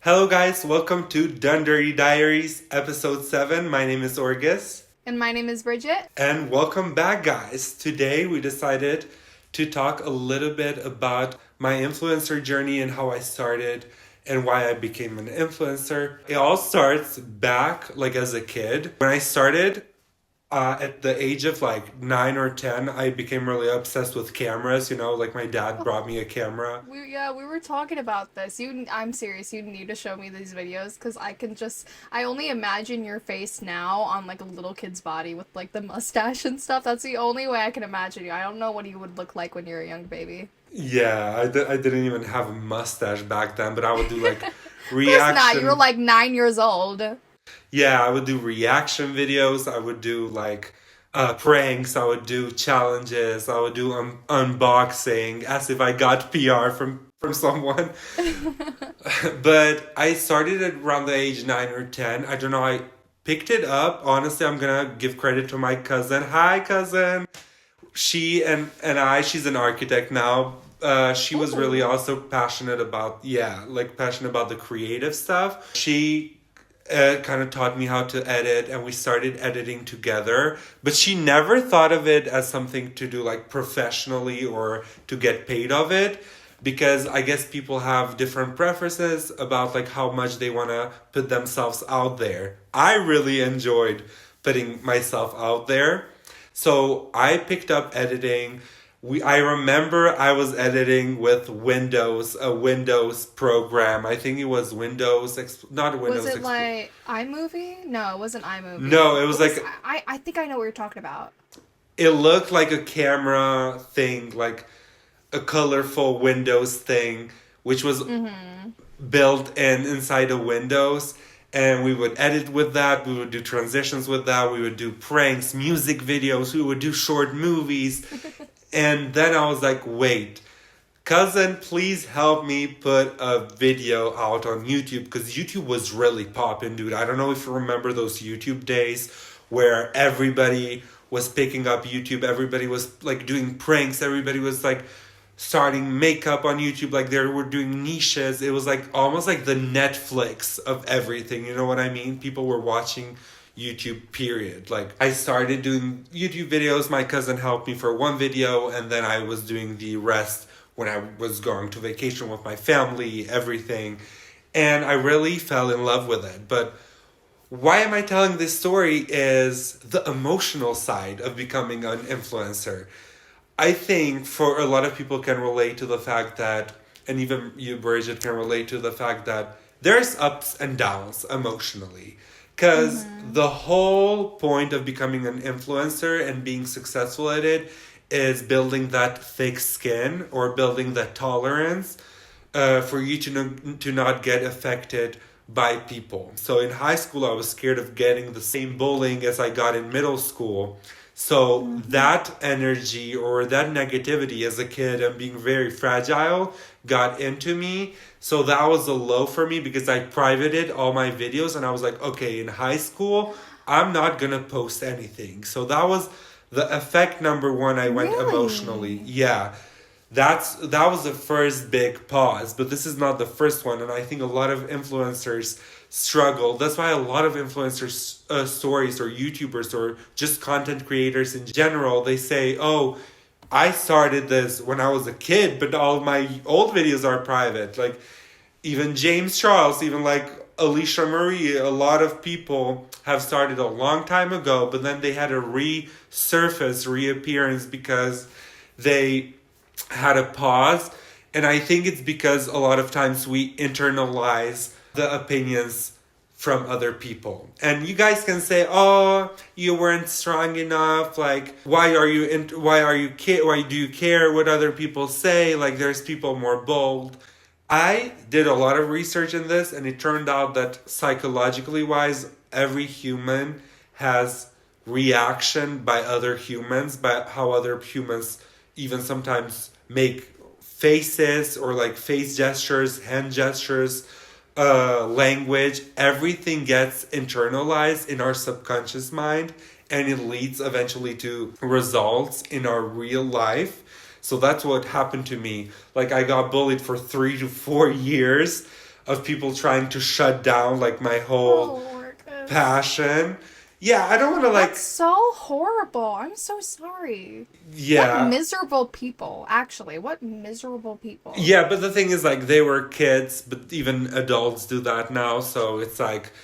Hello guys, welcome to Done Dirty Diaries, episode 7. My name is Orgus. And my name is Bridget. And welcome back guys. Today we decided to talk a little bit about my influencer journey and how I started and why I became an influencer. It all starts back as a kid. When I started, at the age of 9 or 10, I became really obsessed with cameras. My dad brought me a camera. We were talking about this. I'm serious. You need to show me these videos because I only imagine your face now on a little kid's body with the mustache and stuff. That's the only way I can imagine you. I don't know what you would look like when you're a young baby. Yeah, I didn't even have a mustache back then, but I would do Of course not. You were 9 years old. Yeah, I would do reaction videos. I would do pranks. I would do challenges. I would do unboxing as if I got PR from someone. But I started at around the age 9 or 10. I don't know. I picked it up. Honestly, I'm gonna give credit to my cousin. Hi, cousin. She and she's an architect now. She was really also passionate about passionate about the creative stuff. She kind of taught me how to edit, and we started editing together, but she never thought of it as something to do professionally or to get paid of it, because I guess people have different preferences about how much they want to put themselves out there. I really enjoyed putting myself out there, so I picked up editing. I remember I was editing with a Windows program. I think it was not Windows. Was it iMovie? No, it wasn't iMovie. No, it was I think I know what you're talking about. It looked like a camera thing, like a colorful Windows thing, which was built inside of Windows. And we would edit with that. We would do transitions with that. We would do pranks, music videos. We would do short movies. And then I was like, wait, cousin, please help me put a video out on YouTube, because YouTube was really popping, dude. I don't know if you remember those YouTube days where everybody was picking up YouTube. Everybody was doing pranks. Everybody was starting makeup on YouTube. They were doing niches. It was almost like the Netflix of everything. You know what I mean? People were watching YouTube, period. I started doing YouTube videos. My cousin helped me for one video, and then I was doing the rest when I was going to vacation with my family, everything. And I really fell in love with it. But why am I telling this story is the emotional side of becoming an influencer. I think for a lot of people can relate to the fact that, and even you, Bridget, can relate to the fact that there's ups and downs emotionally. Because the whole point of becoming an influencer and being successful at it is building that thick skin or building that tolerance for you to not get affected by people. So in high school, I was scared of getting the same bullying as I got in middle school. So that energy or that negativity as a kid and being very fragile got into me. So that was a low for me, because I privated all my videos and I was like, okay, in high school, I'm not going to post anything. So that was the effect number one. I went emotionally. Yeah. That was the first big pause, but this is not the first one. And I think a lot of influencers struggle. That's why a lot of influencers stories or YouTubers or just content creators in general, they say, oh, I started this when I was a kid, but all my old videos are private. Even James Charles, even Alicia Marie, a lot of people have started a long time ago, but then they had a reappearance because they had a pause. And I think it's because a lot of times we internalize the opinions from other people. And you guys can say, oh, you weren't strong enough. Why do you care what other people say? There's people more bold. I did a lot of research in this, and it turned out that psychologically wise, every human has reaction by other humans, by how other humans even sometimes make faces or face gestures, hand gestures, language. Everything gets internalized in our subconscious mind, and it leads eventually to results in our real life. So that's what happened to me. I got bullied for 3 to 4 years of people trying to shut down like my whole Oh, Marcus. passion. Yeah, I don't want to That's like, so horrible. I'm so sorry. What yeah. miserable people, actually. What miserable people. Yeah, but the thing is, like, they were kids, but even adults do that now. So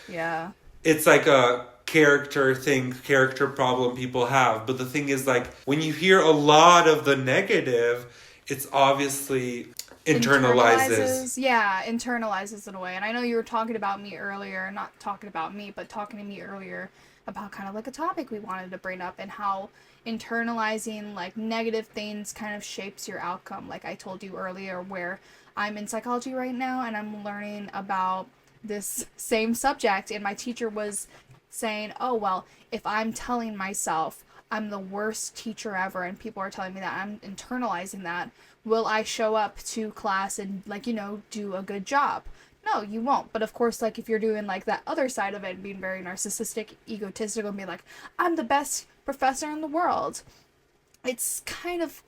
Yeah. it's like a character thing, character problem people have. But the thing is, like, when you hear a lot of the negative, it's obviously internalizes. Internalizes in a way. And I know you were talking about me earlier, not talking about me, but talking to me earlier about kind of like a topic we wanted to bring up and how internalizing like negative things kind of shapes your outcome. Like I told you earlier, where I'm in psychology right now and I'm learning about this same subject, and my teacher was saying, oh, well, if I'm telling myself I'm the worst teacher ever and people are telling me that, I'm internalizing that, will I show up to class and, like, do a good job? No, you won't. But of course, like, if you're doing, like, that other side of it and being very narcissistic, egotistical, and being like, I'm the best professor in the world, it's kind of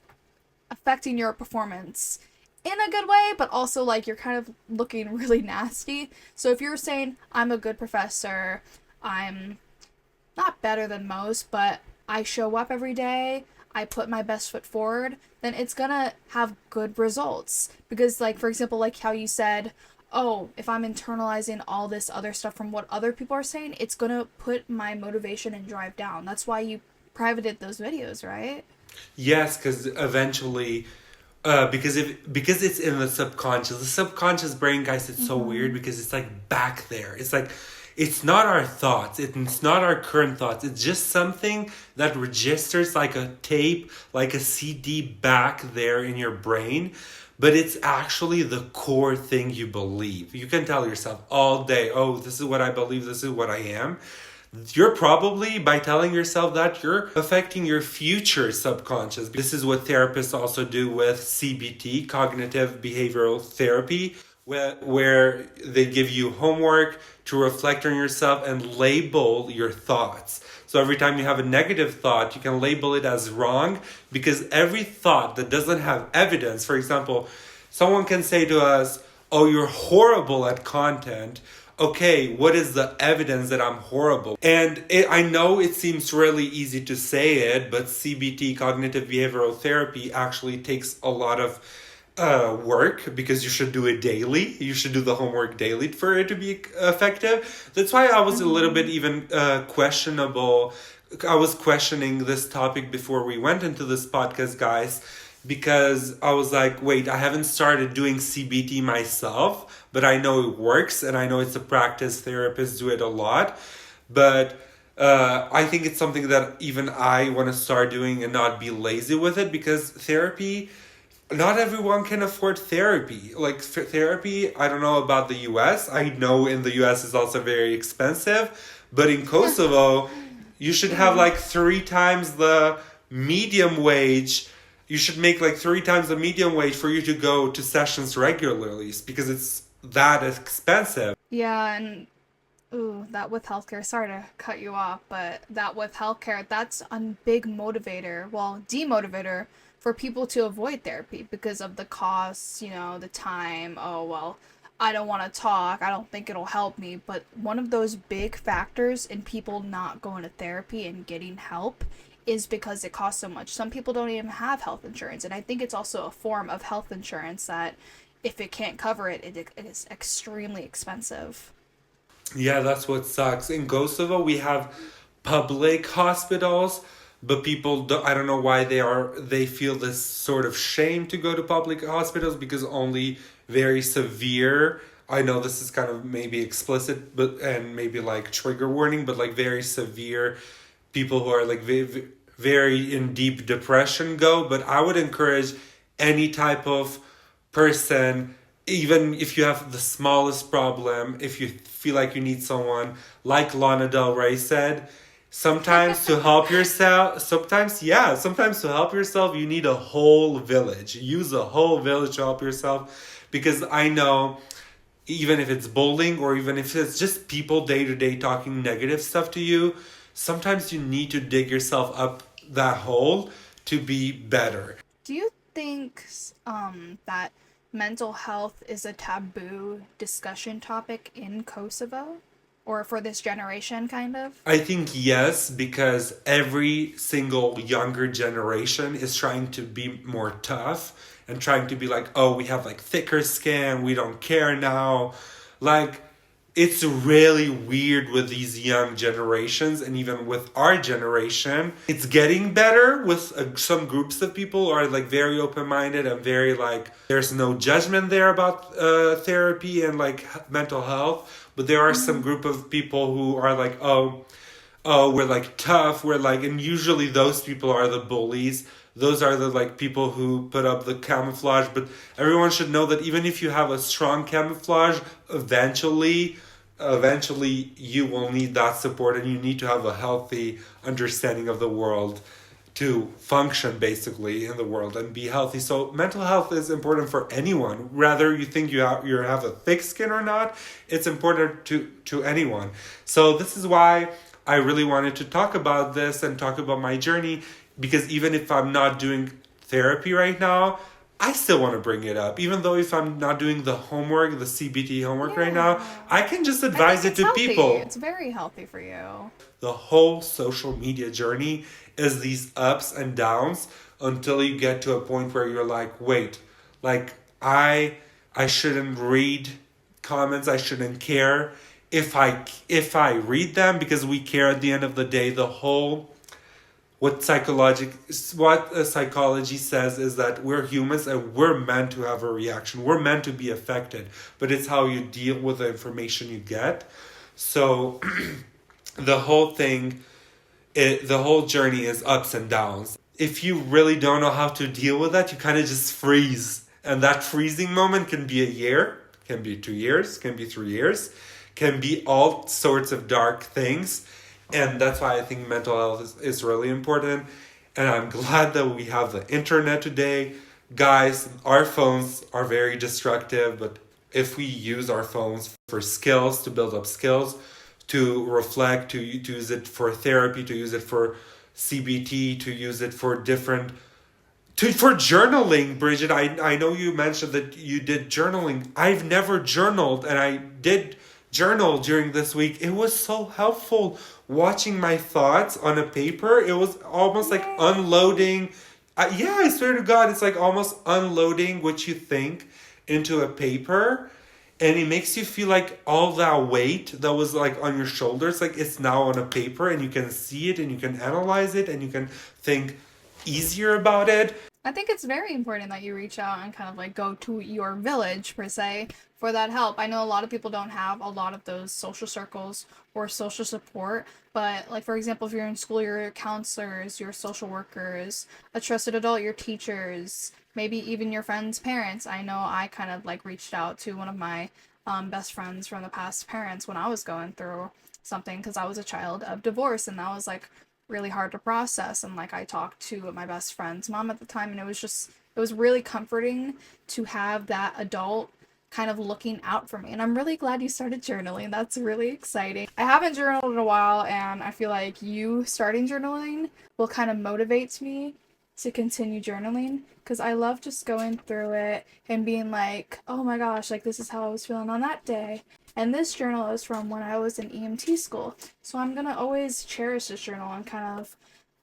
affecting your performance in a good way, but also, like, you're kind of looking really nasty. So if you're saying, I'm a good professor, I'm not better than most, but I show up every day, I put my best foot forward, then it's gonna have good results. Because, like, for example, like how you said, oh, if I'm internalizing all this other stuff from what other people are saying, it's gonna put my motivation and drive down. That's why you privated those videos, right? Yes, because eventually, because it's in the subconscious brain, guys. It's so weird because it's like back there. It's like it's not our thoughts. It's not our current thoughts. It's just something that registers like a tape, like a CD back there in your brain. But it's actually the core thing you believe. You can tell yourself all day, oh, this is what I believe, this is what I am. You're probably, by telling yourself that, you're affecting your future subconscious. This is what therapists also do with CBT, cognitive behavioral therapy, where they give you homework to reflect on yourself and label your thoughts. So every time you have a negative thought, you can label it as wrong, because every thought that doesn't have evidence, for example, someone can say to us, oh, you're horrible at content. Okay, what is the evidence that I'm horrible? And I know it seems really easy to say it, but CBT, cognitive behavioral therapy, actually takes a lot of work, because you should do it daily. You should do the homework daily for it to be effective. That's why I was a little bit even questionable. I was questioning this topic before we went into this podcast, guys, because I was like, wait, I haven't started doing CBT myself, but I know it works and I know it's a practice. Therapists do it a lot. But I think it's something that even I want to start doing and not be lazy with it, because therapy, not everyone can afford therapy. Like therapy, I don't know about the US. I know in the US is also very expensive, but in Kosovo, you should have like 3 times the medium wage. You should make like 3 times the medium wage for you to go to sessions regularly, because it's that expensive. Yeah, and ooh, that with healthcare, sorry to cut you off, but that with healthcare, that's a big motivator, well, demotivator for people to avoid therapy because of the costs, the time. Oh, well, I don't want to talk. I don't think it'll help me. But one of those big factors in people not going to therapy and getting help is because it costs so much. Some people don't even have health insurance. And I think it's also a form of health insurance that if it can't cover it, it is extremely expensive. Yeah, that's what sucks. In Kosovo, we have public hospitals, but people do, I don't know why they feel this sort of shame to go to public hospitals, because only very severe, I know this is kind of maybe explicit, but and maybe like trigger warning, but like very severe people who are like very in deep depression go. But I would encourage any type of person, even if you have the smallest problem, if you feel like you need someone, like Lana Del Rey said, sometimes to help yourself, sometimes to help yourself, you need a whole village. Use a whole village to help yourself, because I know, even if it's bullying or even if it's just people day to day talking negative stuff to you, sometimes you need to dig yourself up that hole to be better. Do you think that mental health is a taboo discussion topic in Kosovo? Or for this generation, kind of? I think yes, because every single younger generation is trying to be more tough and trying to be like, oh, we have like thicker skin, we don't care now. Like, it's really weird with these young generations, and even with our generation. It's getting better with some groups of people who are like very open minded and very like, there's no judgment there about therapy and like mental health. But there are some group of people who are like, oh, we're like tough. We're like, and usually those people are the bullies. Those are the like people who put up the camouflage. But everyone should know that even if you have a strong camouflage, eventually you will need that support, and you need to have a healthy understanding of the world to function basically in the world and be healthy. So mental health is important for anyone. Whether you think you have a thick skin or not, it's important to anyone. So this is why I really wanted to talk about this and talk about my journey, because even if I'm not doing therapy right now, I still want to bring it up. Even though if I'm not doing the homework, the CBT homework right now, I can just advise it to healthy. people. It's very healthy for you. The whole social media journey is these ups and downs until you get to a point where you're like, wait, like I shouldn't read comments, I shouldn't care if I read them, because we care at the end of the day. The whole what psychology says is that we're humans and we're meant to have a reaction. We're meant to be affected, but it's how you deal with the information you get. So the whole journey is ups and downs. If you really don't know how to deal with that, you kind of just freeze. And that freezing moment can be a year, can be 2 years, can be 3 years, can be all sorts of dark things. And that's why I think mental health is really important. And I'm glad that we have the internet today. Guys, our phones are very destructive, but if we use our phones for skills, to build up skills, to reflect, to use it for therapy, to use it for CBT, to use it for for journaling. Bridget, I know you mentioned that you did journaling. I've never journaled, and I did journal during this week. It was so helpful watching my thoughts on a paper. It was almost like unloading. I swear to God, it's like almost unloading what you think into a paper. And it makes you feel like all that weight that was like on your shoulders, like it's now on a paper, and you can see it and you can analyze it and you can think easier about it. I think it's very important that you reach out and kind of like go to your village, per se, for that help. I know a lot of people don't have a lot of those social circles or social support, but like, for example, if you're in school, your counselors, your social workers, a trusted adult, your teachers, maybe even your friends' parents. I know I kind of like reached out to one of my best friends from the past parents when I was going through something, because I was a child of divorce, and that was like really hard to process. And like, I talked to my best friend's mom at the time, and it was really comforting to have that adult kind of looking out for me. And I'm really glad you started journaling. That's really exciting. I haven't journaled in a while, and I feel like you starting journaling will kind of motivate me to continue journaling, because I love just going through it and being like, oh my gosh, like this is how I was feeling on that day. And this journal is from when I was in EMT school. So I'm gonna always cherish this journal and kind of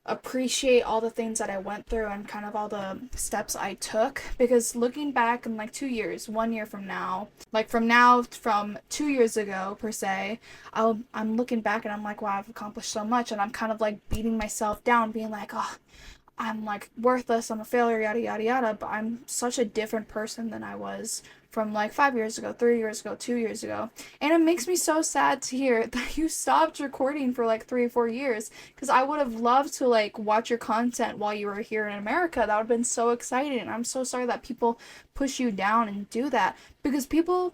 appreciate all the things that I went through and kind of all the steps I took, because looking back in like 2 years, 1 year from now, from 2 years ago per se, I'm looking back and I'm like, wow, I've accomplished so much, and I'm kind of like beating myself down, being like, oh, I'm like worthless, I'm a failure, yada yada yada. But I'm such a different person than I was from like 5 years ago, 3 years ago, 2 years ago. And it makes me so sad to hear that you stopped recording for like 3 or 4 years, because I would have loved to like watch your content while you were here in America. That would have been so exciting. I'm so sorry that people push you down and do that, because people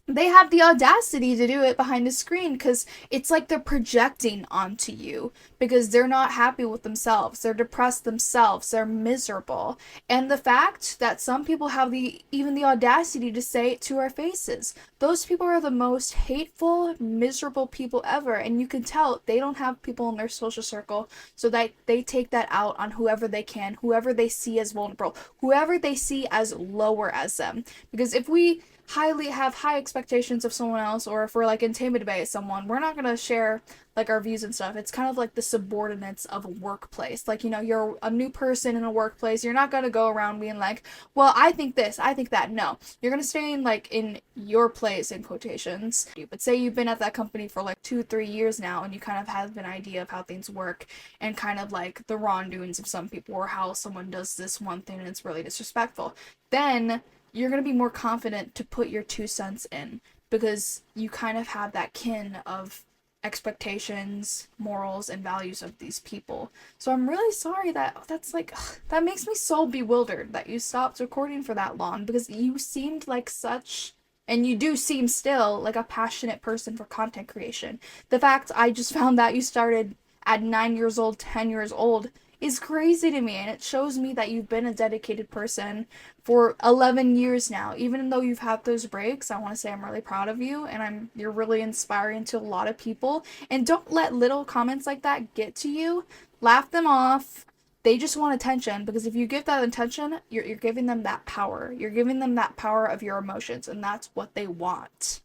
they have the audacity to do it behind a screen because it's like they're projecting onto you because they're not happy with themselves, they're depressed themselves, they're miserable. And the fact that some people have even the audacity to say it to our faces, those people are the most hateful, miserable people ever. And you can tell they don't have people in their social circle, so that they take that out on whoever they can, whoever they see as vulnerable, whoever they see as lower as them. Because if we have high expectations of someone else, or if we're like intimidated by someone, we're not gonna share like our views and stuff. It's kind of like the subordinates of a workplace. Like, you're a new person in a workplace, you're not gonna go around being like, well, I think this, I think that. No, you're gonna stay in like in your place, in quotations. But say you've been at that company for like 2-3 years now, and you kind of have an idea of how things work, and kind of like the wrongdoings of some people, or how someone does this one thing and it's really disrespectful. Then you're going to be more confident to put your 2 cents in, because you kind of have that kin of expectations, morals, and values of these people. So I'm really sorry that's like, that makes me so bewildered that you stopped recording for that long, because you seemed like such, and you do seem still like a passionate person for content creation. The fact I just found that you started at 9 years old, 10 years old, is crazy to me, and it shows me that you've been a dedicated person for 11 years now. Even though you've had those breaks, I want to say I'm really proud of you, and you're really inspiring to a lot of people. And don't let little comments like that get to you. Laugh them off. They just want attention, because if you give that attention, you're giving them that power. You're giving them that power of your emotions, and that's what they want.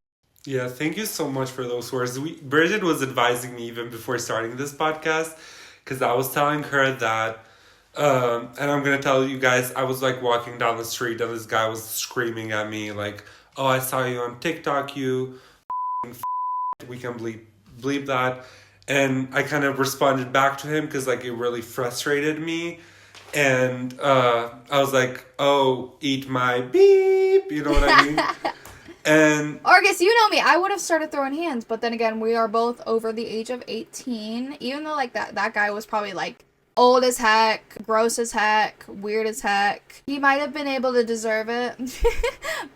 Yeah, thank you so much for those words. Bridget was advising me even before starting this podcast, because I was telling her that, and I'm going to tell you guys, I was like walking down the street and this guy was screaming at me like, oh, I saw you on TikTok, you we can bleep that. And I kind of responded back to him because like it really frustrated me. And I was like, oh, eat my beep, you know what I mean? And Argus, you know me, I would have started throwing hands, but then again, we are both over the age of 18. Even though like that guy was probably like old as heck, gross as heck, weird as heck, he might have been able to deserve it.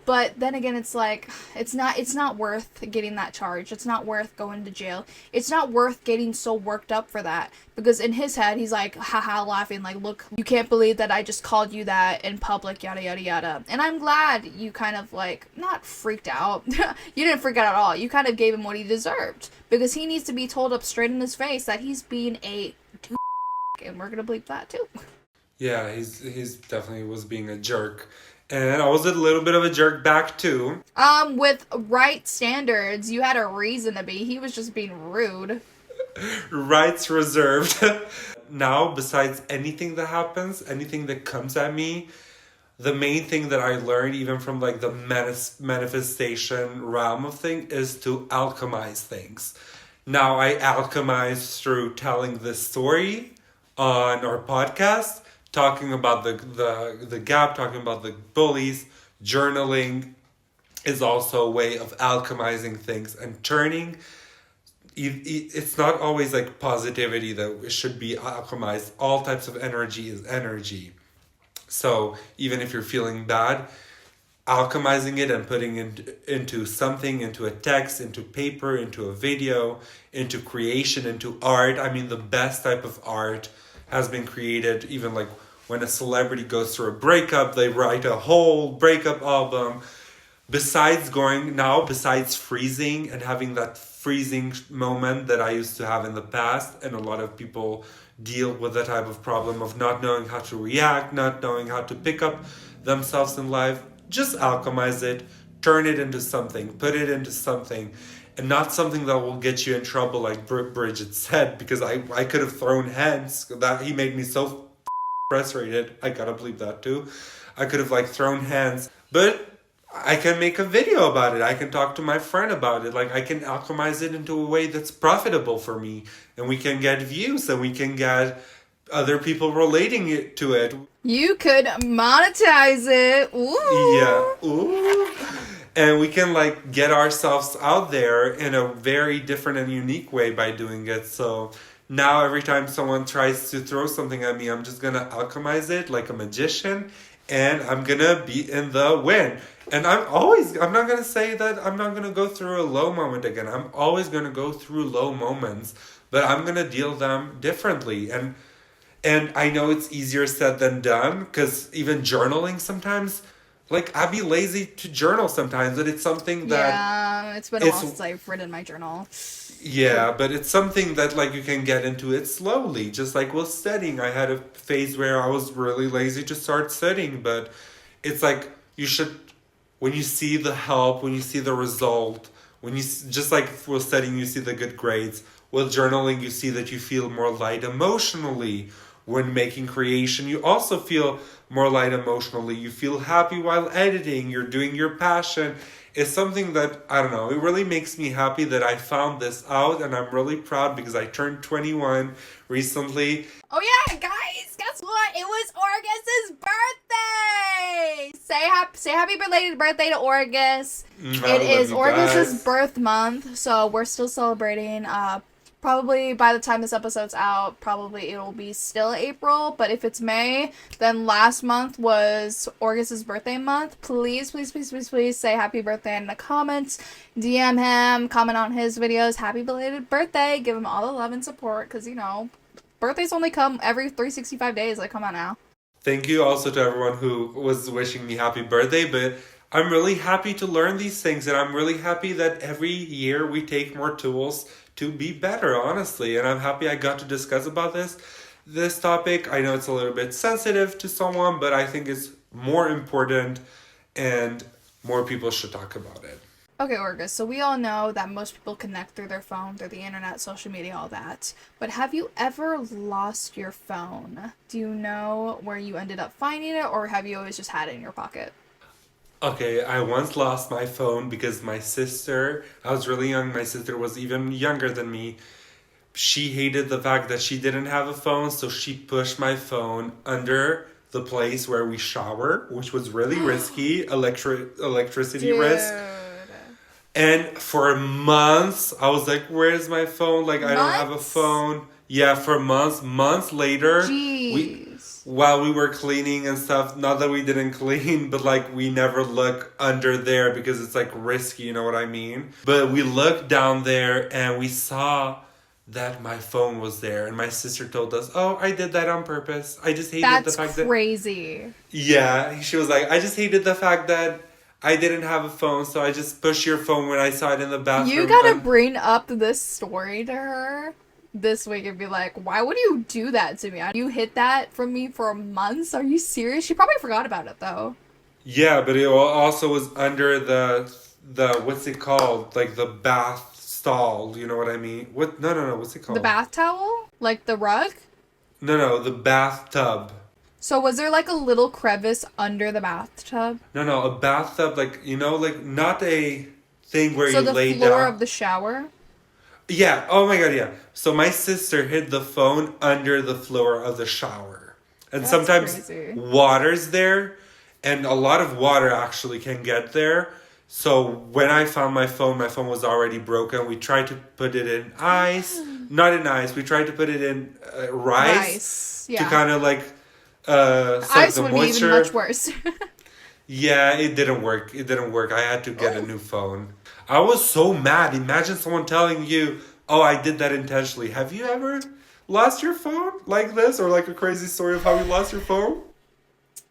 But then again, it's like, it's not worth getting that charge. It's not worth going to jail. It's not worth getting so worked up for that, because in his head he's like, haha, laughing like, look, you can't believe that I just called you that in public, yada yada yada. And I'm glad you kind of like not freaked out. You didn't freak out at all. You kind of gave him what he deserved, because he needs to be told up straight in his face that he's being a and we're gonna bleep that too. Yeah, he's definitely was being a jerk. And I was a little bit of a jerk back too. With right standards, you had a reason to be. He was just being rude. Rights reserved. Now, besides anything that happens, anything that comes at me, the main thing that I learned, even from like the manifestation realm of thing, is to alchemize things. Now, I alchemize through telling this story on our podcast, talking about the gap, talking about the bullies. Journaling is also a way of alchemizing things and turning. It's not always like positivity that should be alchemized. All types of energy is energy. So even if you're feeling bad, alchemizing it and putting it into something, into a text, into paper, into a video, into creation, into art. I mean, the best type of art has been created. Even like when a celebrity goes through a breakup, they write a whole breakup album. Besides freezing and having that freezing moment that I used to have in the past, and a lot of people deal with that type of problem of not knowing how to react, not knowing how to pick up themselves in life, just alchemize it, turn it into something, put it into something, and not something that will get you in trouble, like Bridget said, because I could have thrown hands. That he made me so frustrated. I gotta believe that too. I could have like thrown hands, but I can make a video about it. I can talk to my friend about it. Like, I can alchemize it into a way that's profitable for me, and we can get views, and we can get other people relating it to it. You could monetize it. Ooh. Yeah. Ooh. And we can like get ourselves out there in a very different and unique way by doing it. So now every time someone tries to throw something at me, I'm just gonna alchemize it like a magician and I'm gonna be in the win. And I'm not gonna say that I'm not gonna go through a low moment again. I'm always gonna go through low moments, but I'm gonna deal them differently. And I know it's easier said than done, because even journaling sometimes, like, I'd be lazy to journal sometimes, but it's something that Yeah, it's been a while since I've written my journal. yeah, but it's something that, like, you can get into it slowly. Just like with studying, I had a phase where I was really lazy to start studying, but it's like you should, when you see the help, when you see the result, just like with studying, you see the good grades. With journaling, you see that you feel more light emotionally. When making creation, you also feel more light emotionally. You feel happy while editing. You're doing your passion. It's something that, I don't know, it really makes me happy that I found this out, and I'm really proud because I turned 21 recently. Oh yeah, guys, guess what? It was Orgus's birthday! Say happy belated birthday to Orgus. It is Orgus's birth month, so we're still celebrating. Probably by the time this episode's out, probably it'll be still April. But if it's May, then last month was Orgus's birthday month. Please, please, please, please, please say happy birthday in the comments. DM him, comment on his videos. Happy belated birthday. Give him all the love and support, because, you know, birthdays only come every 365 days. Like, come on now. Thank you also to everyone who was wishing me happy birthday, but I'm really happy to learn these things, and I'm really happy that every year we take more tools to be better, honestly. And I'm happy I got to discuss about this topic. I know it's a little bit sensitive to someone, but I think it's more important and more people should talk about it. Okay, Orgus, so we all know that most people connect through their phone, through the internet, social media, all that. But have you ever lost your phone? Do you know where you ended up finding it, or have you always just had it in your pocket? Okay, I once lost my phone because my sister, I was really young, my sister was even younger than me. She hated the fact that she didn't have a phone, so she pushed my phone under the place where we shower, which was really risky, electricity risk. And for months, I was like, where's my phone? Like, I don't have a phone. Yeah, for months later, while we were cleaning and stuff, not that we didn't clean, but like we never look under there because it's like risky, you know what I mean? But we looked down there and we saw that my phone was there, and my sister told us, oh, I did that on purpose. I just hated the fact that... That's crazy. Yeah, she was like, I just hated the fact that I didn't have a phone, so I just pushed your phone when I saw it in the bathroom. You gotta bring up this story to her this week and be like, why would you do that to me? You hid that from me for months? Are you serious? She probably forgot about it, though. Yeah, but it also was under the what's it called? Like the bath stall, you know what I mean? No, what's it called? The bath towel? Like the rug? No, the bathtub. So was there like a little crevice under the bathtub? No, a bathtub, like, you know, like not a thing where you lay down. So the floor of the shower? Yeah, oh my god, yeah. So my sister hid the phone under the floor of the shower. And That's sometimes crazy. Water's there, and a lot of water actually can get there. So when I found my phone was already broken. We tried to put it in ice. Not in ice, we tried to put it in rice. Yeah. To kind of like ice would be even much worse. Yeah, it didn't work. I had to get a new phone. I was so mad. Imagine someone telling you, oh, I did that intentionally. Have you ever lost your phone like this? Or like a crazy story of how you lost your phone?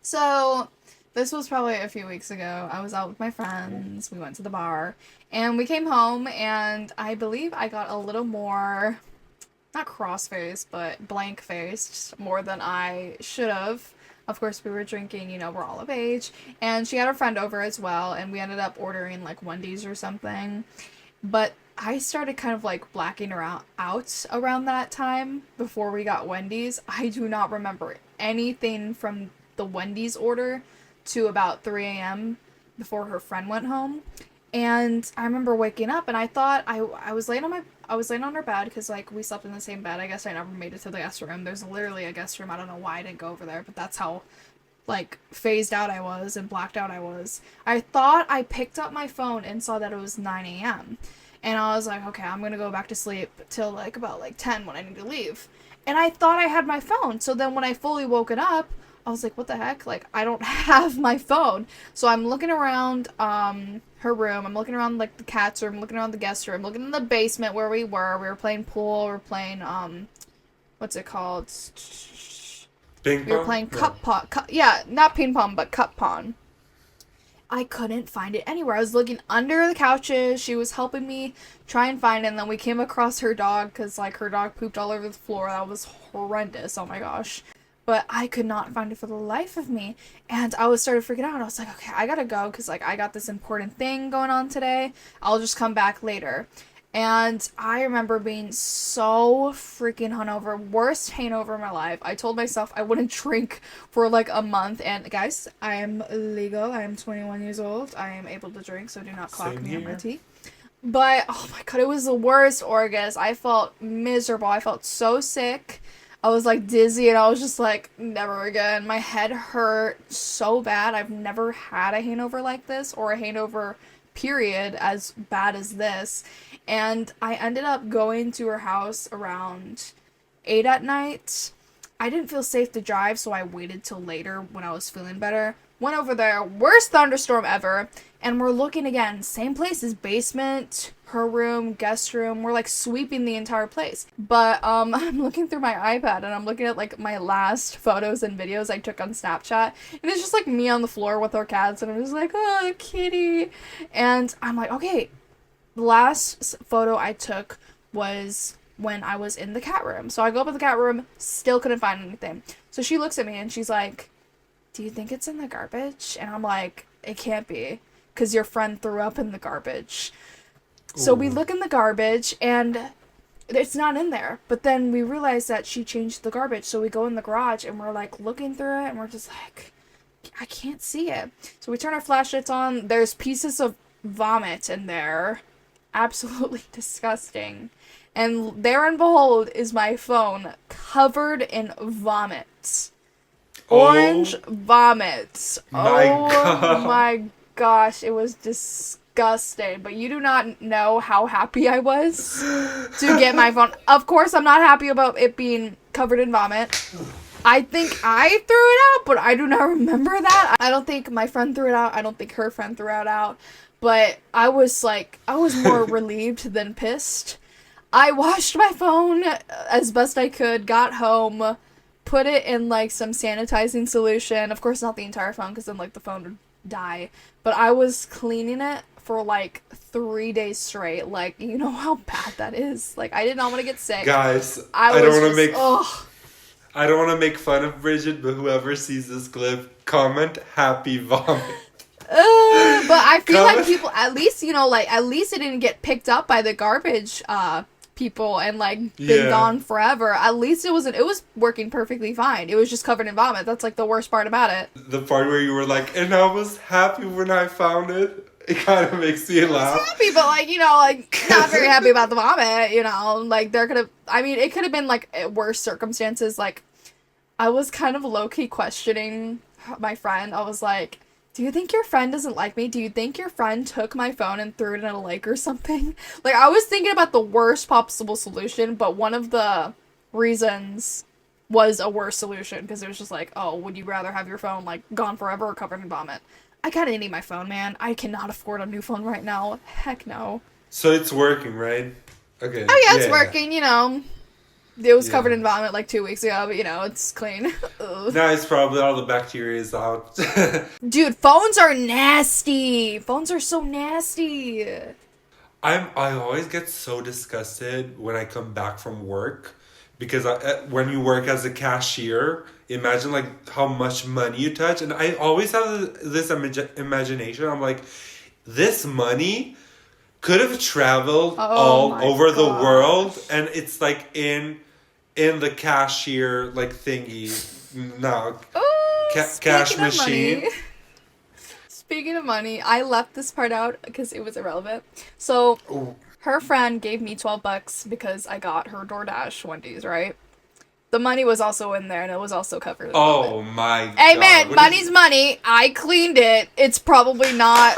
So, this was probably a few weeks ago. I was out with my friends. We went to the bar. And we came home, and I believe I got a little more, not cross-faced, but blank-faced more than I should have. Of course, we were drinking, you know, we're all of age. And she had a friend over as well, and we ended up ordering, like, Wendy's or something. But I started kind of, like, blacking out around that time before we got Wendy's. I do not remember anything from the Wendy's order to about 3 a.m. before her friend went home. And I remember waking up, and I thought I was laying on her bed because, like, we slept in the same bed. I guess I never made it to the guest room. There's literally a guest room. I don't know why I didn't go over there, but that's how, like, phased out I was and blacked out I was. I thought I picked up my phone and saw that it was 9 a.m. And I was like, okay, I'm gonna go back to sleep till, like, about, like, 10 when I need to leave. And I thought I had my phone. So then when I fully woken up, I was like, what the heck? Like, I don't have my phone. So I'm looking around her room. I'm looking around, like, the cat's room. I'm looking around the guest room. Looking in the basement where we were. We were playing pool. We were playing, what's it called? Ping pong? We were playing cup pong. Yeah, not ping pong, but cup pong. I couldn't find it anywhere. I was looking under the couches. She was helping me try and find it. And then we came across her dog because, like, her dog pooped all over the floor. That was horrendous. Oh, my gosh. But I could not find it for the life of me. And I started freaking out. I was like, okay, I gotta go because, like, I got this important thing going on today. I'll just come back later. And I remember being so freaking hungover. Worst hangover of my life. I told myself I wouldn't drink for like a month. And guys, I am legal. I am 21 years old. I am able to drink, so do not clock me on my tea. But, oh my god, it was the worst August. I felt miserable. I felt so sick. I was like dizzy and I was just like, never again. My head hurt so bad. I've never had a hangover like this, or a hangover period as bad as this. And I ended up going to her house around 8 at night. I didn't feel safe to drive, so I waited till later when I was feeling better. Went over there, worst thunderstorm ever, and we're looking again, same places, basement, her room, guest room. We're like sweeping the entire place. But I'm looking through my iPad and I'm looking at like my last photos and videos I took on Snapchat, and it's just like me on the floor with our cats, and I'm just like, oh, kitty. And I'm like, okay, the last photo I took was when I was in the cat room. So I go up in the cat room, still couldn't find anything. So she looks at me and she's like, do you think it's in the garbage? And I'm like, it can't be, because your friend threw up in the garbage. Ooh. So we look in the garbage and it's not in there. But then we realize that she changed the garbage. So we go in the garage and we're like looking through it and we're just like, I can't see it. So we turn our flashlights on. There's pieces of vomit in there. Absolutely disgusting. And there and behold is my phone covered in vomit. Orange vomit. My gosh, it was disgusting. But you do not know how happy I was to get my phone. Of course, I'm not happy about it being covered in vomit. I think I threw it out, but I do not remember that. I don't think my friend threw it out. I don't think her friend threw it out. But I was more relieved than pissed. I washed my phone as best I could, got home, put it in like some sanitizing solution. Of course, not the entire phone, because then like the phone would die. But I was cleaning it for like 3 days straight. Like, you know how bad that is. Like, I did not want to get sick. Guys, I don't want to make fun of Bridget, but whoever sees this clip, comment happy vomit. But I feel like people, at least, you know, like, at least it didn't get picked up by the garbage people and like been gone forever. At least it was working perfectly fine. It was just covered in vomit. That's like the worst part about it. The part where you were like, and I was happy when I found it. It kind of makes me laugh. Happy, but like, you know, like not very happy about the vomit. You know, like it could have been like worse circumstances. Like, I was kind of low key questioning my friend. I was like, do you think your friend doesn't like me? Do you think your friend took my phone and threw it in a lake or something? Like, I was thinking about the worst possible solution, but one of the reasons was a worse solution, because it was just like, oh, would you rather have your phone, like, gone forever or covered in vomit? I kind of need my phone, man. I cannot afford a new phone right now. Heck no. So it's working, right? Okay. Oh, yeah, it's working, you know. It was covered in vomit like 2 weeks ago, but, you know, it's clean. Now it's probably all the bacteria is out. Dude, phones are nasty. Phones are so nasty. I always get so disgusted when I come back from work, because when you work as a cashier, imagine like how much money you touch, and I always have this imagination. I'm like, this money could have traveled all over the world, and it's like in the cashier like thingy. No, cash machine. Speaking of money, I left this part out because it was irrelevant. So her friend gave me $12 because I got her DoorDash Wendy's, right? The money was also in there, and it was also covered. Oh my god! Hey man, money's money. I cleaned it. It's probably not.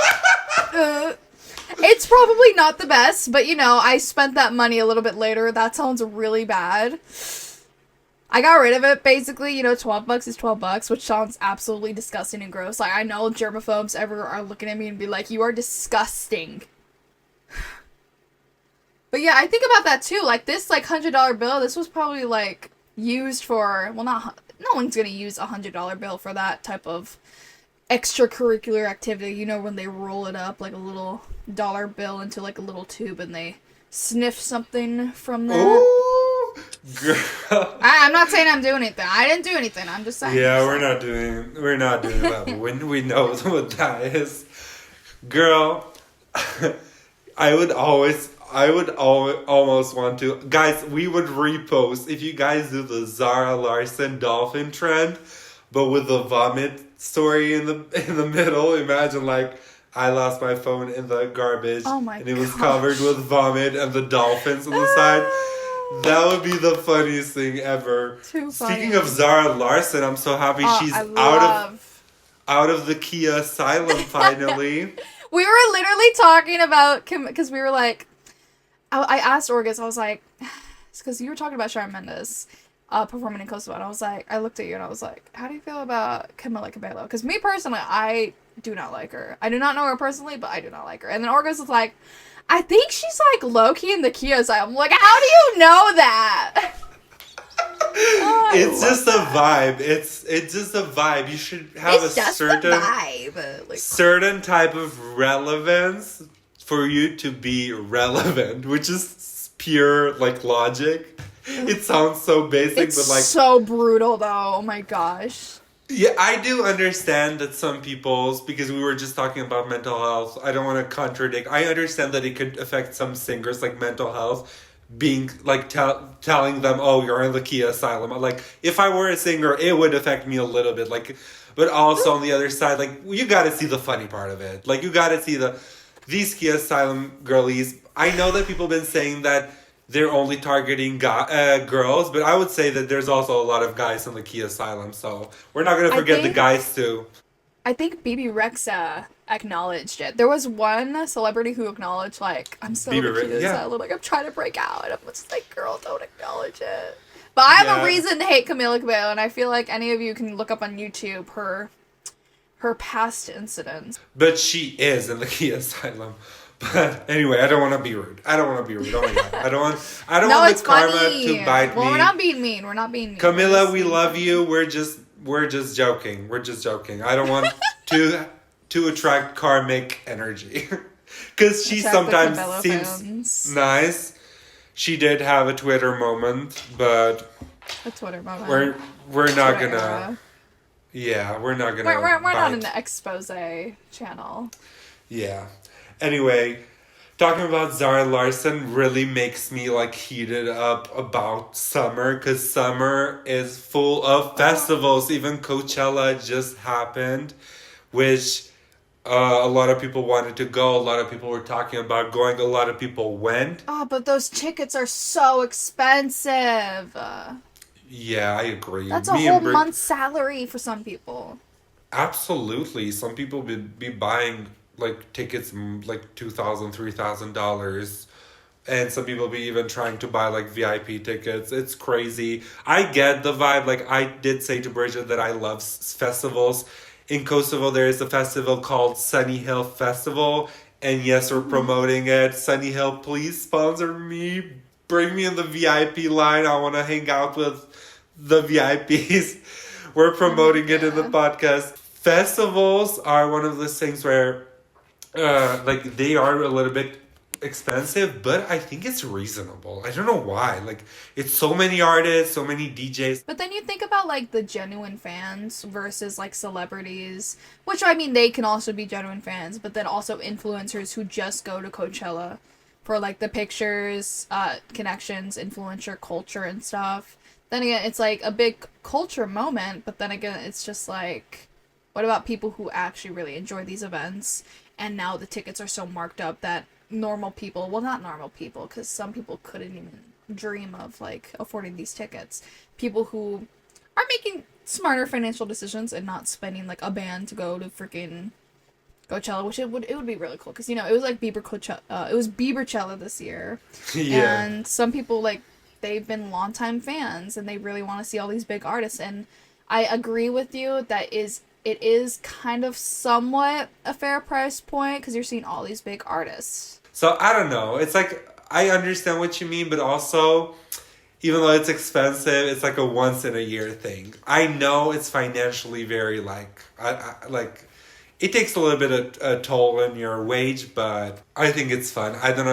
It's probably not the best, but you know, I spent that money a little bit later. That sounds really bad. I got rid of it, basically. You know, $12 is $12, which sounds absolutely disgusting and gross. Like, I know germaphobes ever are looking at me and be like, you are disgusting. But yeah, I think about that too. Like, this, like, $100 bill, this was probably, like, used for, well, not, no one's gonna use a $100 bill for that type of extracurricular activity. You know, when they roll it up, like, a little dollar bill into, like, a little tube and they sniff something from that. Ooh, girl. I'm not saying I'm doing anything. I didn't do anything. I'm just saying. Yeah, we're not doing that. When we know what that is, girl. I would almost want to, guys. We would repost if you guys do the Zara Larsson dolphin trend, but with the vomit story in the middle. Imagine like I lost my phone in the garbage, and it was covered with vomit and the dolphins on the side. That would be the funniest thing ever. Too funny. Speaking of Zara Larsson, I'm so happy she's out of the KHIA ASYLUM finally. We were literally talking about, because we were like, I asked Orgus, I was like, it's because you were talking about Shawn Mendes performing in Kosovo, and I was like, I looked at you and I was like, how do you feel about Camila Cabello? Because me personally, I do not like her. I do not know her personally, but I do not like her. And then Orgus was like, I think she's like low-key in the KHIA ASYLUM. I'm like, how do you know that? It's just a vibe. It's just a vibe. You should have a certain type of relevance for you to be relevant, which is pure like logic. It sounds so basic, but like so brutal though. Oh my gosh. Yeah, I do understand that some people's, because we were just talking about mental health. I don't want to contradict. I understand that it could affect some singers, like mental health. Being like telling them, oh, you're in the KHIA ASYLUM. Like, if I were a singer, it would affect me a little bit. Like, but also on the other side, like, you got to see the funny part of it. Like, you got to see these KHIA ASYLUM girlies. I know that people have been saying that they're only targeting girls, but I would say that there's also a lot of guys in the KHIA ASYLUM. So we're not gonna forget the guys too. I think BB Rexa acknowledged it. There was one celebrity who acknowledged, like, I'm still in the KHIA ASYLUM, like, I'm trying to break out. And I'm just like, girl, don't acknowledge it. But I have a reason to hate Camila Cabello, and I feel like any of you can look up on YouTube her past incidents. But she is in the KHIA ASYLUM. But anyway, I don't want to be rude. Oh my god, I don't want the karma to bite me. Well, we're not being mean. Camila, we love you. We're just joking. I don't want to attract karmic energy, because she sometimes seems nice. She did have a Twitter moment, but a Twitter moment. We're not gonna. Yeah, we're not gonna. We're not in the expose channel. Yeah. Anyway, talking about Zara Larsson really makes me like heated up about summer, because summer is full of festivals. Even Coachella just happened, which a lot of people wanted to go. A lot of people were talking about going. A lot of people went. Oh, but those tickets are so expensive. Yeah, I agree. That's a whole month's salary for some people. Absolutely. Some people be buying like tickets like $2,000, $3,000, and some people be even trying to buy like VIP tickets. It's crazy. I get the vibe. Like, I did say to Bridget that I love festivals. In Kosovo, there is a festival called Sunny Hill Festival, and yes, we're promoting it. Sunny Hill, please sponsor me. Bring me in the VIP line. I want to hang out with the VIPs. We're promoting it in the podcast. Festivals are one of those things where like, they are a little bit expensive, but I think it's reasonable. I don't know why. Like, it's so many artists, so many DJs. But then you think about, like, the genuine fans versus, like, celebrities, which, I mean, they can also be genuine fans, but then also influencers who just go to Coachella for, like, the pictures, connections, influencer culture and stuff. Then again, it's, like, a big culture moment, but then again, it's just, like, what about people who actually really enjoy these events? And now the tickets are so marked up that normal people, well, not normal people, because some people couldn't even dream of, like, affording these tickets. People who are making smarter financial decisions and not spending, like, a band to go to freaking Coachella, which it would be really cool, because, you know, it was, like, Biebercella this year. Yeah. And some people, like, they've been longtime fans and they really want to see all these big artists. And I agree with you that it is kind of somewhat a fair price point because you're seeing all these big artists. So I don't know. It's like, I understand what you mean, but also, even though it's expensive, it's like a once in a year thing. I know it's financially very it takes a little bit of a toll on your wage, but I think it's fun. I don't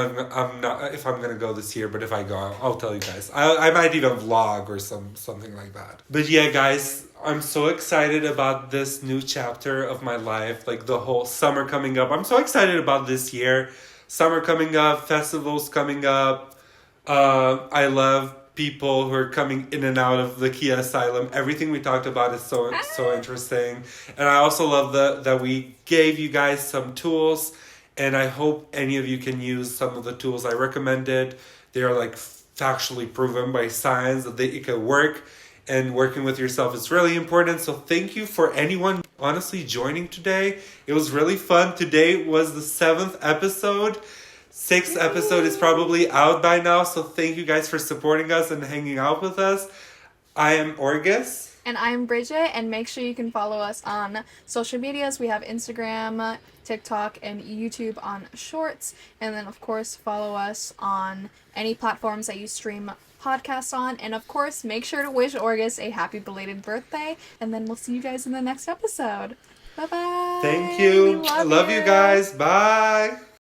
know if I'm gonna go this year, but if I go, I'll tell you guys. I might even vlog or something like that. But yeah, guys, I'm so excited about this new chapter of my life. Like the whole summer coming up. I'm so excited about this year. Summer coming up, festivals coming up. I love people who are coming in and out of the KHIA Asylum. Everything we talked about is so interesting. And I also love that we gave you guys some tools, and I hope any of you can use some of the tools I recommended. They are like factually proven by science that it can work, and working with yourself is really important. So thank you for anyone honestly joining today. It was really fun. Today was the 7th episode. 6th episode is probably out by now, so thank you guys for supporting us and hanging out with us. I am Orgus. And I'm Bridget, and make sure you can follow us on social medias. We have Instagram, TikTok, and YouTube on Shorts. And then, of course, follow us on any platforms that you stream podcasts on. And, of course, make sure to wish Orgus a happy belated birthday. And then we'll see you guys in the next episode. Bye-bye. Thank you. I love you guys. Bye.